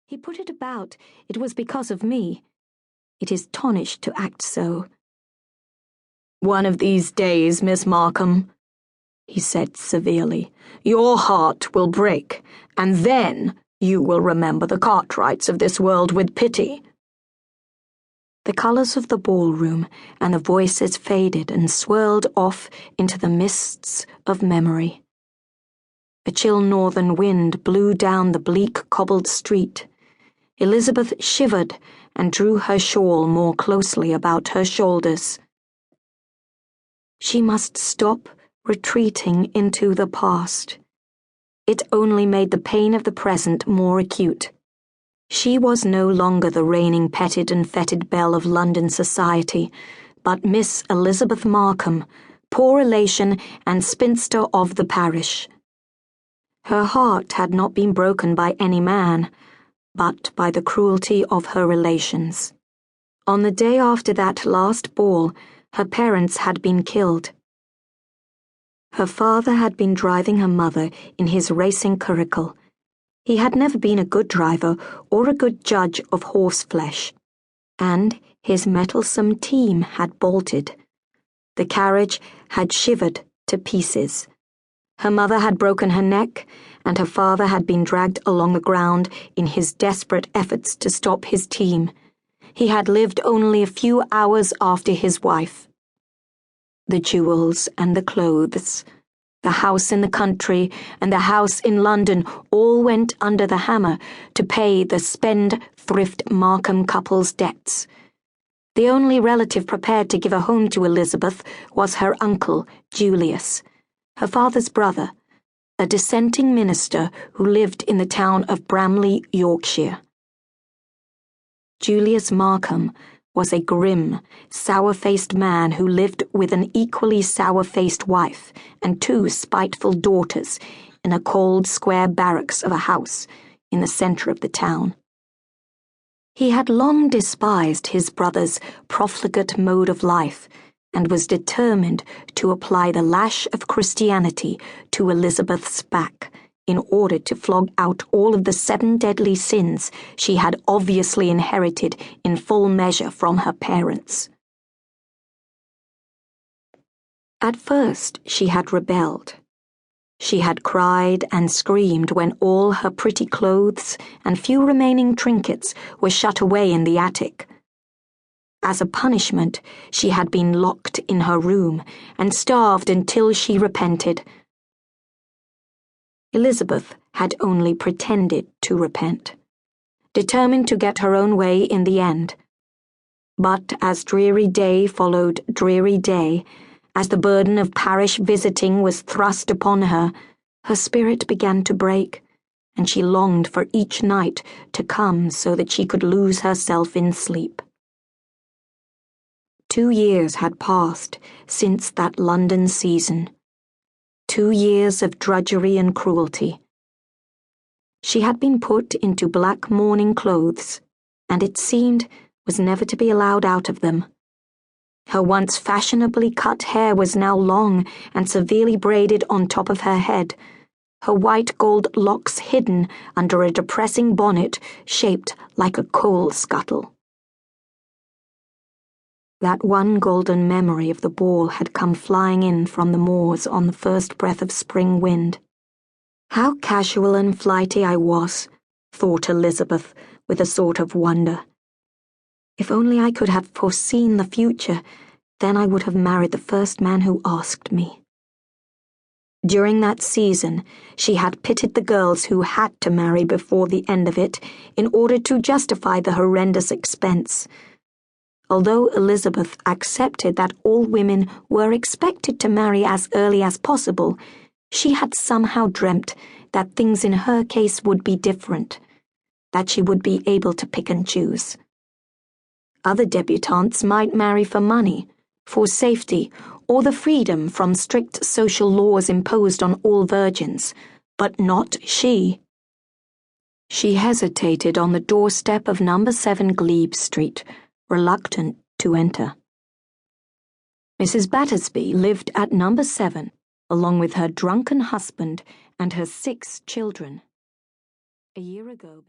He put it about it was because of me. It is tonish to act so. "One of these days, Miss Markham," he said severely, "your heart will break, and then you will remember the Cartwrights of this world with pity." The colours of the ballroom and the voices faded and swirled off into the mists of memory. A chill northern wind blew down the bleak cobbled street. Elizabeth shivered and drew her shawl more closely about her shoulders. She must stop retreating into the past. It only made the pain of the present more acute. She was no longer the reigning petted and feted belle of London society, but Miss Elizabeth Markham, poor relation and spinster of the parish. Her heart had not been broken by any man, but by the cruelty of her relations. On the day after that last ball, her parents had been killed. Her father had been driving her mother in his racing curricle. He had never been a good driver or a good judge of horseflesh, and his mettlesome team had bolted. The carriage had shivered to pieces. Her mother had broken her neck, and her father had been dragged along the ground in his desperate efforts to stop his team. He had lived only a few hours after his wife. The jewels and the clothes, the house in the country and the house in London all went under the hammer to pay the spendthrift Markham couple's debts. The only relative prepared to give a home to Elizabeth was her uncle, Julius, her father's brother, a dissenting minister who lived in the town of Bramley, Yorkshire. Julius Markham was a grim, sour-faced man who lived with an equally sour-faced wife and two spiteful daughters in a cold square barracks of a house in the centre of the town. He had long despised his brother's profligate mode of life and was determined to apply the lash of Christianity to Elizabeth's back in order to flog out all of the 7 deadly sins she had obviously inherited in full measure from her parents. At first she had rebelled. She had cried and screamed when all her pretty clothes and few remaining trinkets were shut away in the attic. As a punishment, she had been locked in her room and starved until she repented. Elizabeth had only pretended to repent, determined to get her own way in the end. But as dreary day followed dreary day, as the burden of parish visiting was thrust upon her, her spirit began to break, and she longed for each night to come so that she could lose herself in sleep. 2 years had passed since that London season. 2 years of drudgery and cruelty. She had been put into black mourning clothes, and it seemed was never to be allowed out of them. Her once fashionably cut hair was now long and severely braided on top of her head, her white gold locks hidden under a depressing bonnet shaped like a coal scuttle. That one golden memory of the ball had come flying in from the moors on the first breath of spring wind. How casual and flighty I was, thought Elizabeth with a sort of wonder. If only I could have foreseen the future, then I would have married the first man who asked me. During that season, she had pitied the girls who had to marry before the end of it in order to justify the horrendous expense. Although Elizabeth accepted that all women were expected to marry as early as possible, she had somehow dreamt that things in her case would be different, that she would be able to pick and choose. Other debutantes might marry for money, for safety, or the freedom from strict social laws imposed on all virgins, but not she. She hesitated on the doorstep of No. 7 Glebe Street, reluctant to enter. Mrs. Battersby lived at No. 7, along with her drunken husband and her 6 children. A year ago,